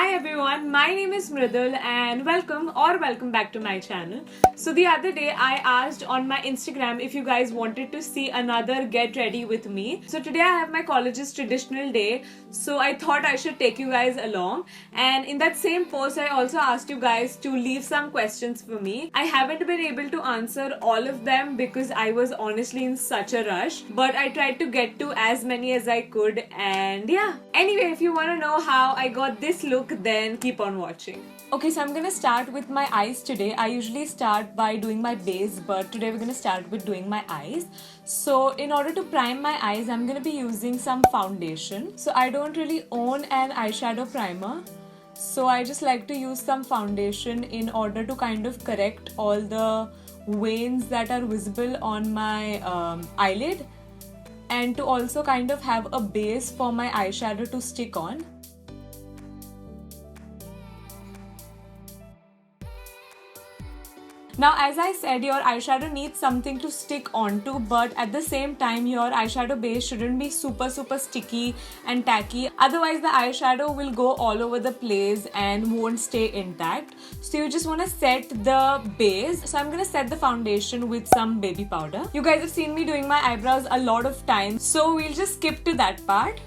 Hi everyone, my name is Mridul and welcome back to my channel. So the other day I asked on my Instagram if you guys wanted to see another get ready with me. So today I have my college's traditional day, so I thought I should take you guys along. And in that same post I also asked you guys to leave some questions for me. I haven't been able to answer all of them because I was honestly in such a rush, but I tried to get to as many as I could. And yeah, anyway, if you want to know how I got this look, then keep on watching. Okay, so I'm gonna start with my eyes today. I usually start by doing my base, but today we're gonna start with doing my eyes. So in order to prime my eyes, I'm gonna be using some foundation. So I don't really own an eyeshadow primer, so I just like to use some foundation in order to kind of correct all the veins that are visible on my eyelid, and to also kind of have a base for my eyeshadow to stick on. Now, as I said, your eyeshadow needs something to stick onto, but at the same time your eyeshadow base shouldn't be super sticky and tacky, otherwise the eyeshadow will go all over the place and won't stay intact. So you just want to set the base. So I'm going to set the foundation with some baby powder. You guys have seen me doing my eyebrows a lot of times, so we'll just skip to that part.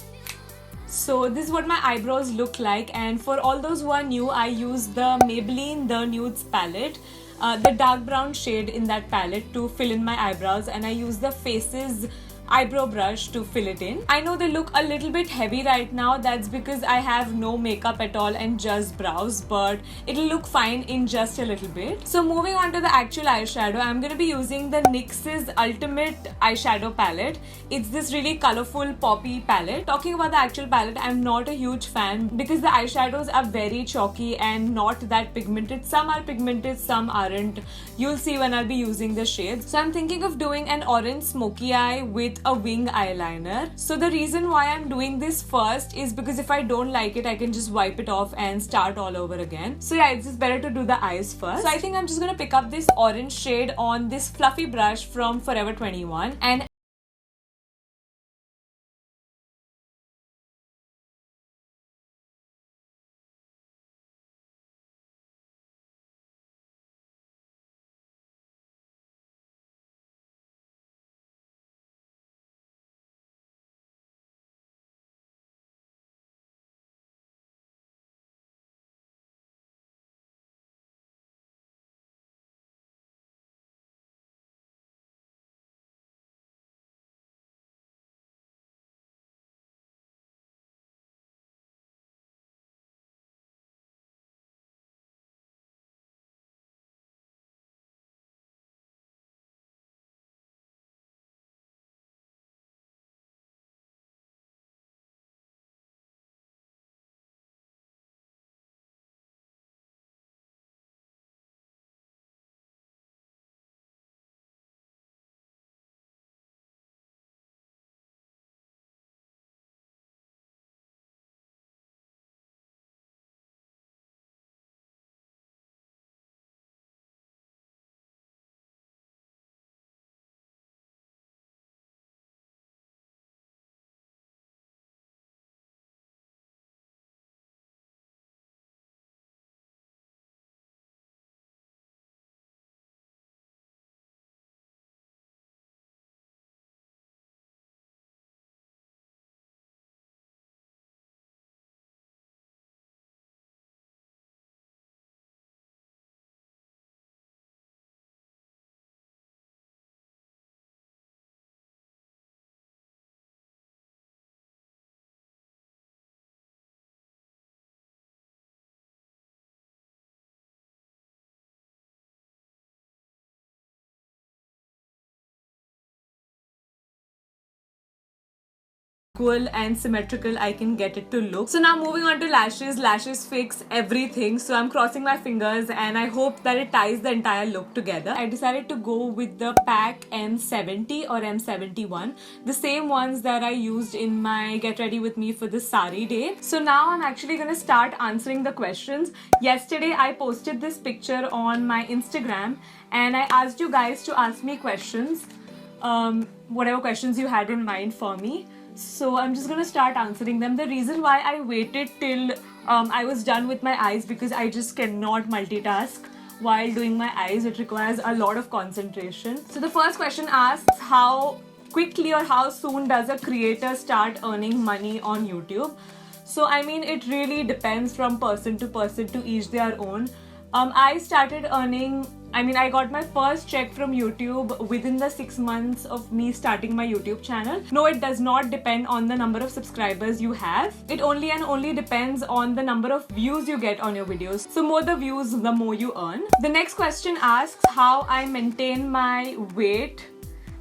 So this is what my eyebrows look like, and for all those who are new, I use the Maybelline The Nudes palette, the dark brown shade in that palette, to fill in my eyebrows, and I use the Faces eyebrow brush to fill it in. I know they look a little bit heavy right now. That's because I have no makeup at all and just brows, but it'll look fine in just a little bit. So moving on to the actual eyeshadow, I'm going to be using the NYX's Ultimate eyeshadow palette. It's this really colorful poppy palette. Talking about the actual palette, I'm not a huge fan because the eyeshadows are very chalky and not that pigmented. Some are pigmented, some aren't. You'll see when I'll be using the shades. So I'm thinking of doing an orange smoky eye with a wing eyeliner. So the reason why I'm doing this first is because if I don't like it, I can just wipe it off and start all over again. So yeah, it's just better to do the eyes first. So I think I'm just gonna pick up this orange shade on this fluffy brush from Forever 21 and equal and symmetrical I can get it to look. So now moving on to lashes. Lashes fix everything, so I'm crossing my fingers and I hope that it ties the entire look together. I decided to go with the PAC M70 or M71, the same ones that I used in my get ready with me for the sari day. So now I'm actually gonna start answering the questions. Yesterday I posted this picture on my Instagram and I asked you guys to ask me questions, whatever questions you had in mind for me. So I'm just gonna start answering them. The reason why I waited till I was done with my eyes because I just cannot multitask while doing my eyes. It requires a lot of concentration. So the first question asks, how quickly or how soon does a creator start earning money on YouTube? So I mean, it really depends from person, to each their own. I started earning, I got my first check from YouTube within the 6 months of me starting my YouTube channel. No, it does not depend on the number of subscribers you have. It only and only depends on the number of views you get on your videos. So more the views, the more you earn. The next question asks how I maintain my weight.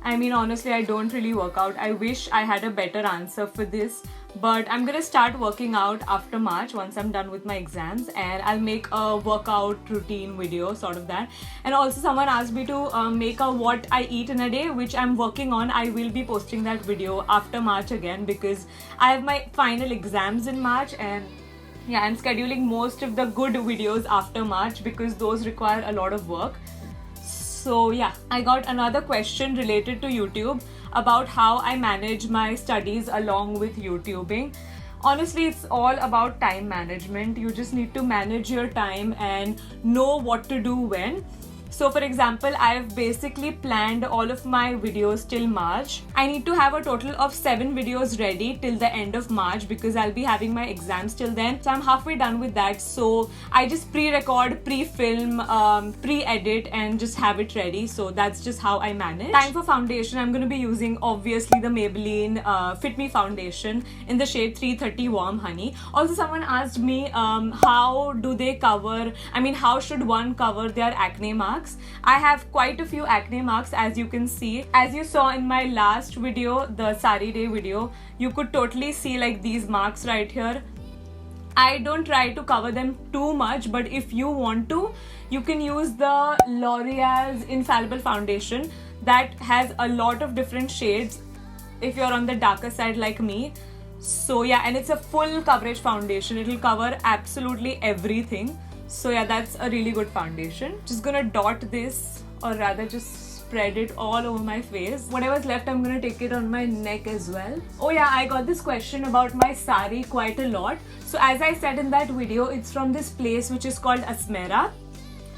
I mean, honestly, I don't really work out. I wish I had a better answer for this. But I'm gonna start working out after March once I'm done with my exams, and I'll make a workout routine video, sort of that. And also someone asked me to make a what I eat in a day, which I'm working on. I will be posting that video after March again because I have my final exams in March, and yeah, I'm scheduling most of the good videos after March because those require a lot of work. So yeah, I got another question related to YouTube about how I manage my studies along with YouTubing. Honestly, it's all about time management. You just need to manage your time and know what to do when. So for example, I've basically planned all of my videos till March. I need to have a total of 7 videos ready till the end of March because I'll be having my exams till then. So I'm halfway done with that. So I just pre-record, pre-film, pre-edit and just have it ready. So that's just how I manage. Time for foundation, I'm going to be using obviously the Maybelline Fit Me foundation in the shade 330 Warm Honey. Also someone asked me how do they cover, how should one cover their acne marks? I have quite a few acne marks, as you can see. As you saw in my last video, the Sari Day video, you could totally see like these marks right here. I don't try to cover them too much, but if you want to, you can use the L'Oreal's Infallible foundation that has a lot of different shades if you're on the darker side like me. So yeah, and it's a full coverage foundation. It'll cover absolutely everything. So yeah, that's a really good foundation. Just gonna dot this, or rather just spread it all over my face. Whatever's left, I'm gonna take it on my neck as well. Oh yeah, I got this question about my sari quite a lot. So as I said in that video, it's from this place which is called Asmera.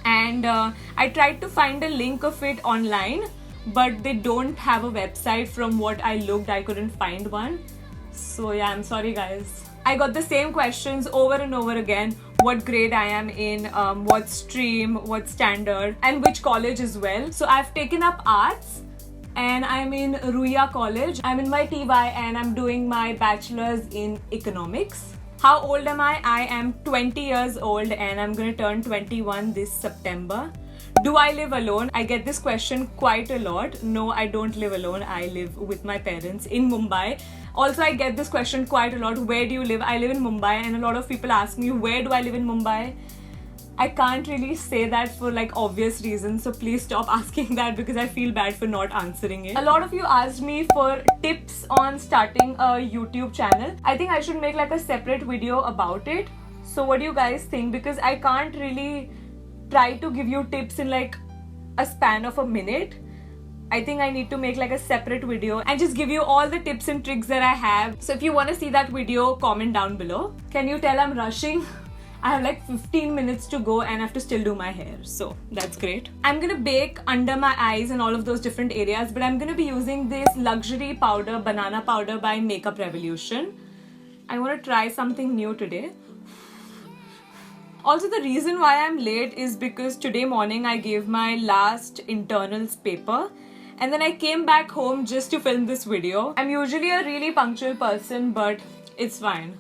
And I tried to find a link of it online, but they don't have a website. From what I looked, I couldn't find one. So yeah, I'm sorry guys. I got the same questions over and over again. What grade I am in, what stream, what standard, and which college as well. So I've taken up arts and I'm in Ruia College. I'm in my TY and I'm doing my bachelor's in economics. How old am I? I am 20 years old and I'm gonna turn 21 this September. Do I live alone? I get this question quite a lot. No, I don't live alone. I live with my parents in Mumbai. Also, I get this question quite a lot. Where do you live? I live in Mumbai, and a lot of people ask me, where do I live in Mumbai? I can't really say that for like obvious reasons, so please stop asking that because I feel bad for not answering it. A lot of you asked me for tips on starting a YouTube channel. I think I should make like a separate video about it. So what do you guys think? Because I can't really try to give you tips in like a span of a minute. I think I need to make like a separate video and just give you all the tips and tricks that I have. So if you want to see that video, comment down below. Can you tell I'm rushing? I have like 15 minutes to go and I have to still do my hair. So that's great. I'm gonna bake under my eyes and all of those different areas, but I'm gonna be using this luxury powder, banana powder by Makeup Revolution. I want to try something new today. Also, the reason why I'm late is because today morning I gave my last internals paper. And then I came back home just to film this video. I'm usually a really punctual person, but it's fine.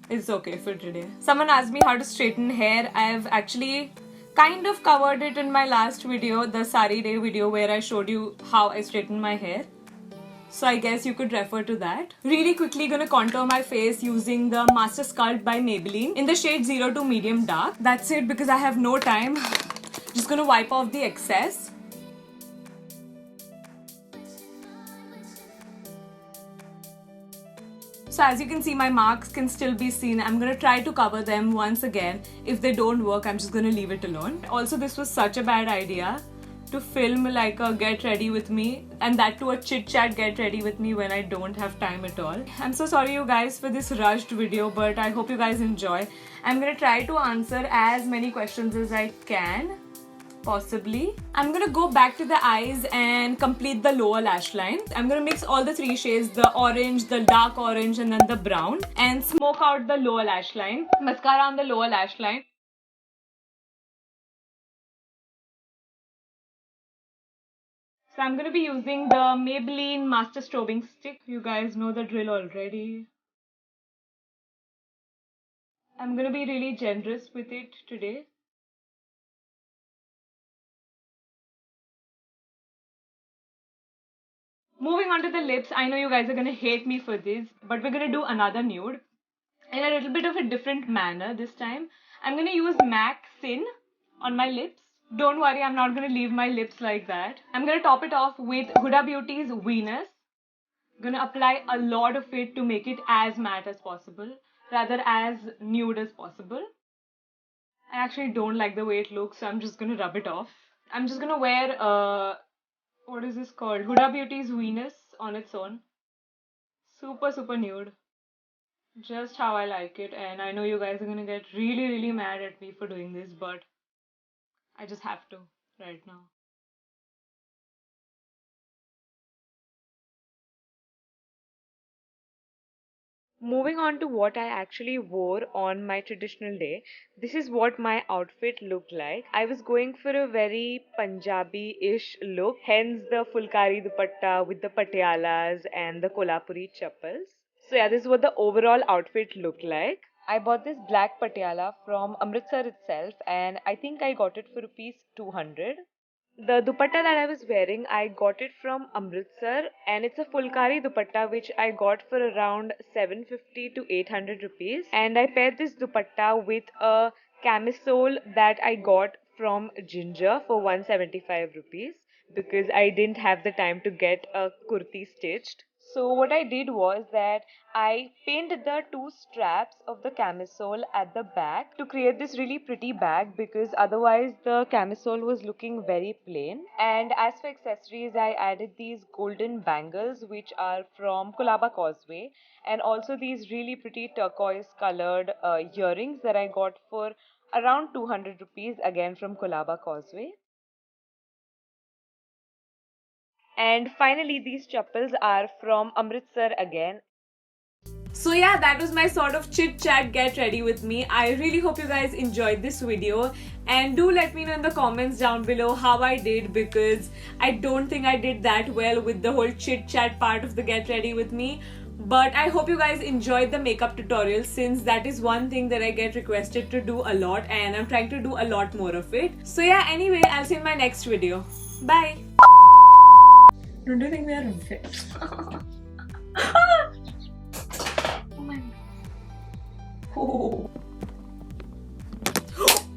It's okay for today. Someone asked me how to straighten hair. I've actually kind of covered it in my last video, the Sari Day video, where I showed you how I straighten my hair. So I guess you could refer to that. Really quickly gonna contour my face using the Master Sculpt by Maybelline in the shade 02 Medium Dark. That's it because I have no time. Just gonna wipe off the excess. So as you can see, my marks can still be seen. I'm gonna try to cover them once again. If they don't work, I'm just gonna leave it alone. Also, this was such a bad idea to film like a get ready with me, and that to a chit chat get ready with me when I don't have time at all. I'm so sorry you guys for this rushed video, but I hope you guys enjoy. I'm gonna try to answer as many questions as I can, possibly. I'm gonna go back to the eyes and complete the lower lash line. I'm gonna mix all the three shades, the orange, the dark orange, and then the brown, and smoke out the lower lash line. Mascara on the lower lash line. So I'm going to be using the Maybelline Master Strobing Stick. You guys know the drill already. I'm going to be really generous with it today. Moving on to the lips. I know you guys are going to hate me for this, but we're going to do another nude in a little bit of a different manner this time. I'm going to use MAC Sin on my lips. Don't worry, I'm not going to leave my lips like that. I'm going to top it off with Huda Beauty's Venus. Gonna apply a lot of it to make it as matte as possible, rather as nude as possible. I actually don't like the way it looks, so I'm just gonna rub it off. I'm just gonna wear what is this called? Huda Beauty's Venus on its own. Super nude. Just how I like it, and I know you guys are gonna get really mad at me for doing this, but I just have to right now. Moving on to what I actually wore on my traditional day, this is what my outfit looked like. I was going for a very Punjabi-ish look, hence the Fulkari dupatta with the patialas and the Kolhapuri chappals. So yeah, this is what the overall outfit looked like. I bought this black patiala from Amritsar itself, and I think I got it for rupees 200. The dupatta that I was wearing, I got it from Amritsar, and it's a Fulkari dupatta which I got for around 750 to 800 rupees. And I paired this dupatta with a camisole that I got from Ginger for 175 rupees because I didn't have the time to get a kurti stitched. So what I did was that I painted the two straps of the camisole at the back to create this really pretty bag, because otherwise the camisole was looking very plain. And as for accessories, I added these golden bangles which are from Colaba Causeway, and also these really pretty turquoise colored earrings that I got for around 200 rupees, again from Colaba Causeway. And finally, these chappals are from Amritsar again. So yeah, that was my sort of chit chat get ready with me. I really hope you guys enjoyed this video, and do let me know in the comments down below how I did, because I don't think I did that well with the whole chit chat part of the get ready with me. But I hope you guys enjoyed the makeup tutorial, since that is one thing that I get requested to do a lot, and I'm trying to do a lot more of it. So yeah, anyway, I'll see you in my next video. Bye! Don't you think we are unfair? Oh my god. Oh.